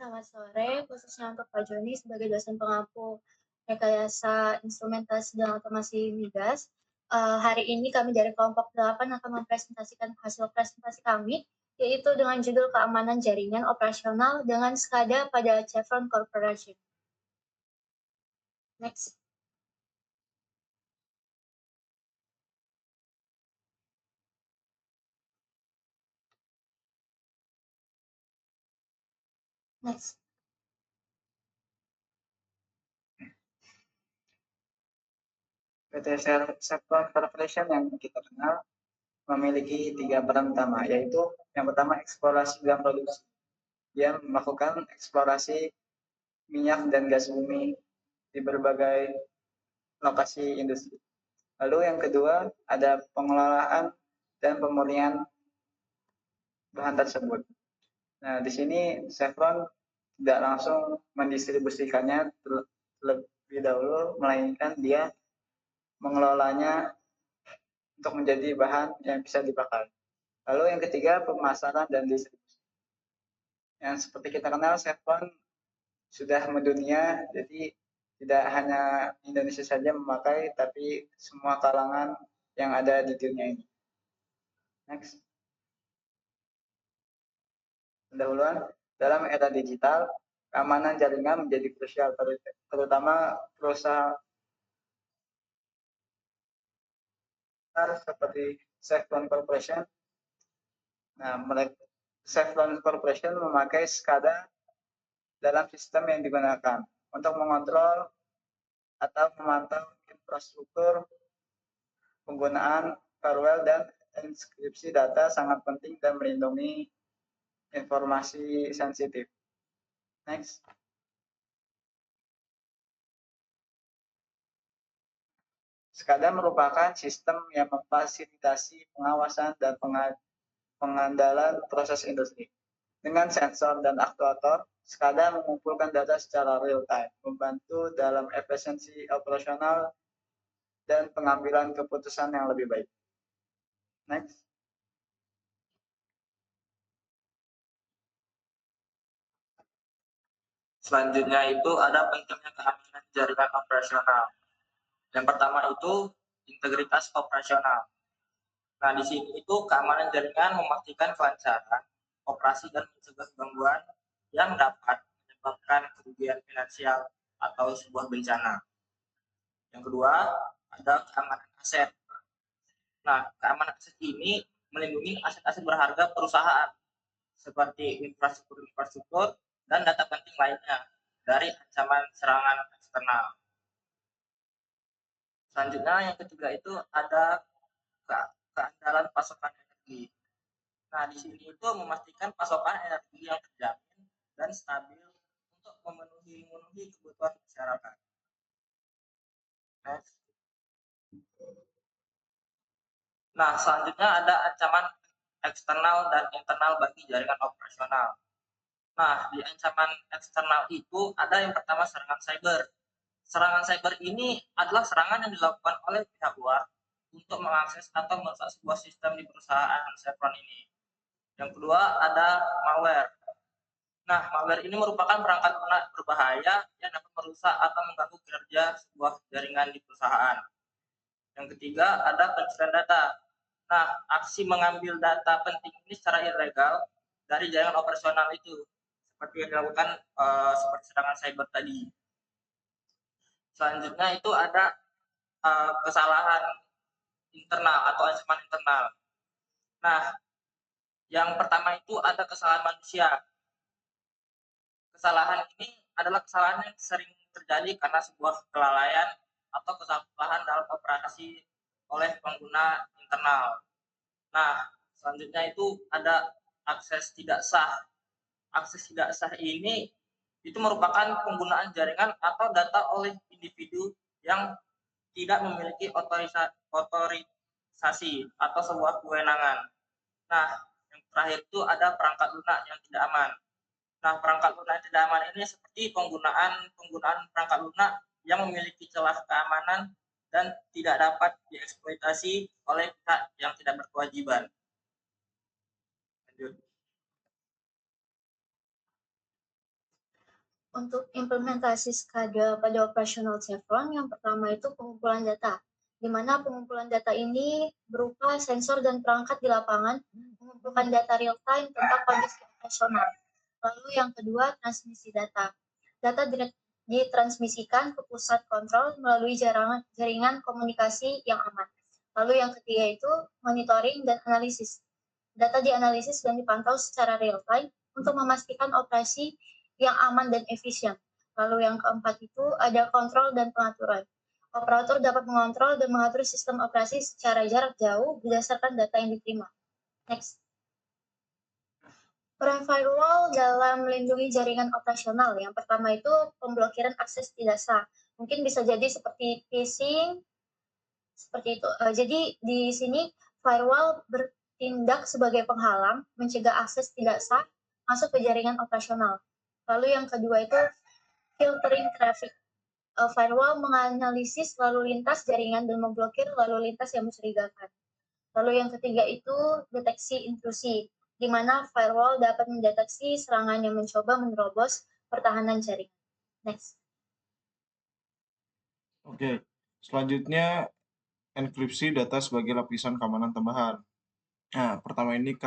Selamat sore, khususnya untuk Pak Joni sebagai dosen pengampu rekayasa instrumentasi dan otomasi migas. Hari ini kami dari kelompok 8 akan mempresentasikan hasil presentasi kami, yaitu dengan judul keamanan jaringan operasional dengan SCADA pada Chevron Corporation. Next. Next. PT Chevron Corporation yang kita kenal memiliki 3 peran utama, yaitu yang pertama eksplorasi dan produksi. Dia melakukan eksplorasi minyak dan gas bumi di berbagai lokasi industri. Lalu yang kedua ada pengelolaan dan pemurnian bahan tersebut. Nah, di sini Chevron tidak langsung mendistribusikannya terlebih dahulu, melainkan dia mengelolanya untuk menjadi bahan yang bisa dipakai. Lalu yang ketiga, pemasaran dan distribusi. Yang seperti kita kenal, Chevron sudah mendunia, jadi tidak hanya Indonesia saja memakai, tapi semua kalangan yang ada di dunia ini. Next. Pendahuluan, dalam era digital, keamanan jaringan menjadi krusial, terutama perusahaan seperti Chevron Corporation. Nah, Chevron Corporation memakai SCADA dalam sistem yang digunakan untuk mengontrol atau memantau infrastruktur, penggunaan firewall dan enkripsi data sangat penting dan melindungi informasi sensitif. Next. SCADA merupakan sistem yang memfasilitasi pengawasan dan pengandalan proses industri. Dengan sensor dan aktuator, SCADA mengumpulkan data secara real time, membantu dalam efisiensi operasional dan pengambilan keputusan yang lebih baik. Next. Selanjutnya itu ada pentingnya keamanan jaringan operasional. Yang pertama itu integritas operasional. Nah, di sini itu keamanan jaringan memastikan kelancaran operasi dan mencegah gangguan yang dapat menyebabkan kerugian finansial atau sebuah bencana. Yang kedua, ada keamanan aset. Nah, keamanan aset ini melindungi aset-aset berharga perusahaan seperti infrastruktur dan data penting lainnya dari ancaman serangan eksternal. Selanjutnya yang ketiga itu ada keandalan pasokan energi. Nah, di sini itu memastikan pasokan energi yang terjamin dan stabil untuk memenuhi kebutuhan masyarakat. Next. Nah, selanjutnya ada ancaman eksternal dan internal bagi jaringan operasional. Nah, di ancaman eksternal itu ada yang pertama serangan cyber. Serangan cyber ini adalah serangan yang dilakukan oleh pihak luar untuk mengakses atau merusak sebuah sistem di perusahaan Chevron ini. Yang kedua ada malware. Nah, malware ini merupakan perangkat lunak berbahaya yang dapat merusak atau mengganggu kinerja sebuah jaringan di perusahaan. Yang ketiga ada pencurian data. Nah, aksi mengambil data penting ini secara ilegal dari jaringan operasional itu, seperti yang dilakukan seperti serangan cyber tadi. Selanjutnya itu ada kesalahan internal atau ancaman internal. Nah, yang pertama itu ada kesalahan manusia. Kesalahan ini adalah kesalahan yang sering terjadi karena sebuah kelalaian atau kesalahan dalam operasi oleh pengguna internal. Nah, selanjutnya itu ada akses tidak sah. Akses tidak sah ini itu merupakan penggunaan jaringan atau data oleh individu yang tidak memiliki otorisasi atau sebuah kewenangan. Nah, yang terakhir itu ada perangkat lunak yang tidak aman. Nah, perangkat lunak yang tidak aman ini seperti penggunaan perangkat lunak yang memiliki celah keamanan dan tidak dapat dieksploitasi oleh pihak yang tidak berkewajiban. Lanjut. Untuk implementasi SCADA pada operasional Chevron, yang pertama itu pengumpulan data, di mana pengumpulan data ini berupa sensor dan perangkat di lapangan mengumpulkan data real-time tentang kondisi operasional. Lalu yang kedua, transmisi data. Data ditransmisikan ke pusat kontrol melalui jaringan komunikasi yang aman. Lalu yang ketiga itu monitoring dan analisis. Data dianalisis dan dipantau secara real-time untuk memastikan operasi yang aman dan efisien. Lalu yang keempat itu ada kontrol dan pengaturan. Operator dapat mengontrol dan mengatur sistem operasi secara jarak jauh berdasarkan data yang diterima. Next. Peran firewall dalam melindungi jaringan operasional. Yang pertama itu pemblokiran akses tidak sah. Mungkin bisa jadi seperti phishing, seperti itu. Jadi di sini firewall bertindak sebagai penghalang, mencegah akses tidak sah masuk ke jaringan operasional. Lalu yang kedua itu filtering traffic. Firewall menganalisis lalu lintas jaringan dan memblokir lalu lintas yang mencurigakan. Lalu yang ketiga itu deteksi intrusi, di mana firewall dapat mendeteksi serangan yang mencoba menerobos pertahanan jaringan. Next. Oke, selanjutnya enkripsi data sebagai lapisan keamanan tambahan. Nah, pertama ini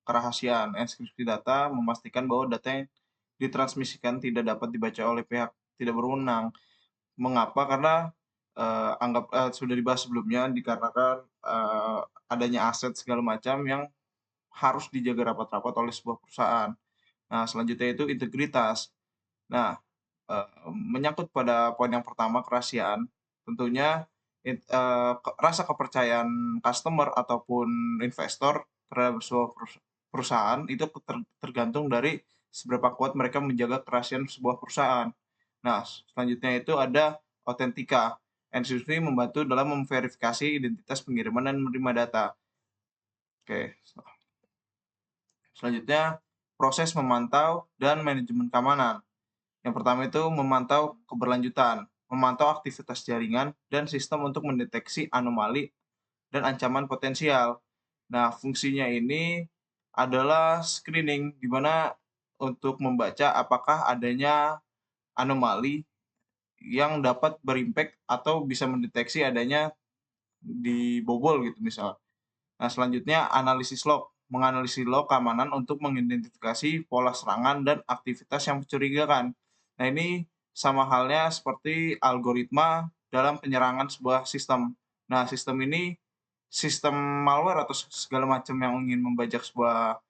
kerahasiaan. Enkripsi data memastikan bahwa data yang ditransmisikan tidak dapat dibaca oleh pihak tidak berwenang. Mengapa? Karena sudah dibahas sebelumnya, dikarenakan adanya aset segala macam yang harus dijaga rapat-rapat oleh sebuah perusahaan. Nah, selanjutnya itu integritas. Nah, menyangkut pada poin yang pertama, kerahasiaan, tentunya rasa kepercayaan customer ataupun investor terhadap sebuah perusahaan itu tergantung dari seberapa kuat mereka menjaga kerahasiaan sebuah perusahaan. Nah, selanjutnya itu ada autentika. Enkripsi membantu dalam memverifikasi identitas pengiriman dan menerima data. Oke. Selanjutnya, proses memantau dan manajemen keamanan. Yang pertama itu memantau keberlanjutan, memantau aktivitas jaringan dan sistem untuk mendeteksi anomali dan ancaman potensial. Nah, fungsinya ini adalah screening, di mana untuk membaca apakah adanya anomali yang dapat berimpact atau bisa mendeteksi adanya dibobol gitu misal. Nah, selanjutnya analisis log, menganalisis log keamanan untuk mengidentifikasi pola serangan dan aktivitas yang mencurigakan. Nah, ini sama halnya seperti algoritma dalam penyerangan sebuah sistem. Nah, sistem ini sistem malware atau segala macam yang ingin membajak sebuah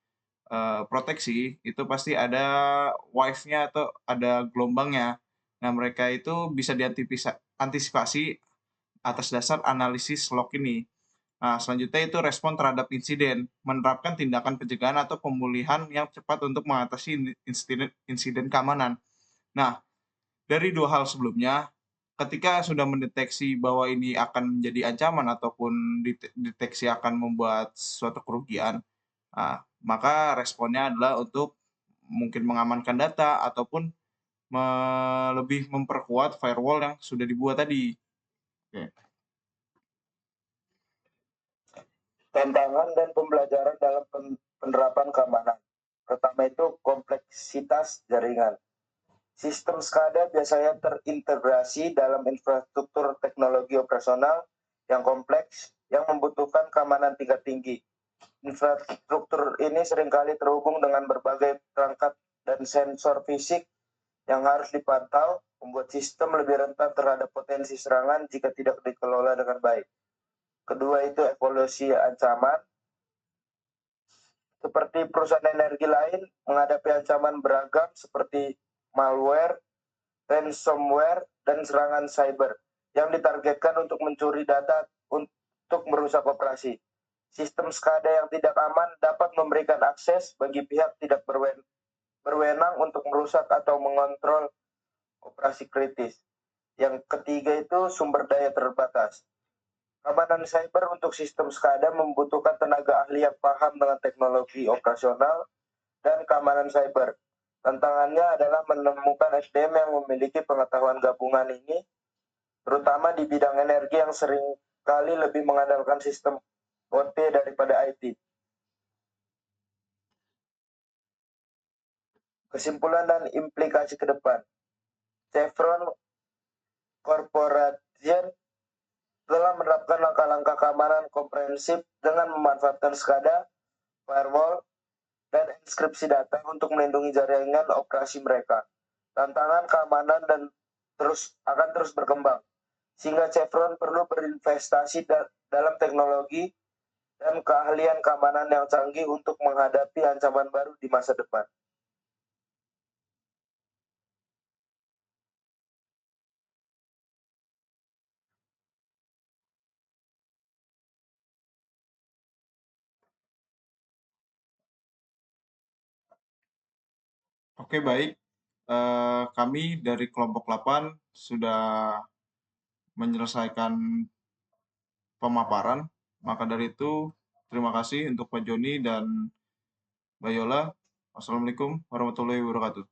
proteksi itu pasti ada wave-nya atau ada gelombangnya. Nah, mereka itu bisa diantisipasi atas dasar analisis log ini. Nah, selanjutnya itu respon terhadap insiden, menerapkan tindakan pencegahan atau pemulihan yang cepat untuk mengatasi insiden keamanan. Nah, dari dua hal sebelumnya, ketika sudah mendeteksi bahwa ini akan menjadi ancaman ataupun deteksi akan membuat suatu kerugian, maka responnya adalah untuk mungkin mengamankan data ataupun lebih memperkuat firewall yang sudah dibuat tadi. Oke. Tantangan dan pembelajaran dalam penerapan keamanan. Pertama itu kompleksitas jaringan. Sistem SCADA biasanya terintegrasi dalam infrastruktur teknologi operasional yang kompleks yang membutuhkan keamanan tingkat tinggi. Infrastruktur ini seringkali terhubung dengan berbagai perangkat dan sensor fisik yang harus dipantau, membuat sistem lebih rentan terhadap potensi serangan jika tidak dikelola dengan baik. Kedua itu evolusi ancaman. Seperti perusahaan energi lain menghadapi ancaman beragam seperti malware, ransomware, dan serangan cyber yang ditargetkan untuk mencuri data untuk merusak operasi. Sistem SCADA yang tidak aman dapat memberikan akses bagi pihak tidak berwenang untuk merusak atau mengontrol operasi kritis. Yang ketiga itu sumber daya terbatas. Keamanan cyber untuk sistem SCADA membutuhkan tenaga ahli yang paham dengan teknologi operasional dan keamanan cyber. Tantangannya adalah menemukan SDM yang memiliki pengetahuan gabungan ini, terutama di bidang energi yang sering kali lebih mengandalkan sistem OT daripada IT. Kesimpulan dan implikasi ke depan. Chevron Corporation telah menerapkan langkah-langkah keamanan komprehensif dengan memanfaatkan SCADA, firewall, dan inskripsi data untuk melindungi jaringan operasi mereka. Tantangan keamanan akan terus berkembang, sehingga Chevron perlu berinvestasi dalam teknologi dan keahlian keamanan yang canggih untuk menghadapi ancaman baru di masa depan. Oke, baik. Kami dari kelompok 8 sudah menyelesaikan pemaparan. Maka dari itu, terima kasih untuk Pak Joni dan Mbak Yola. Wassalamualaikum warahmatullahi wabarakatuh.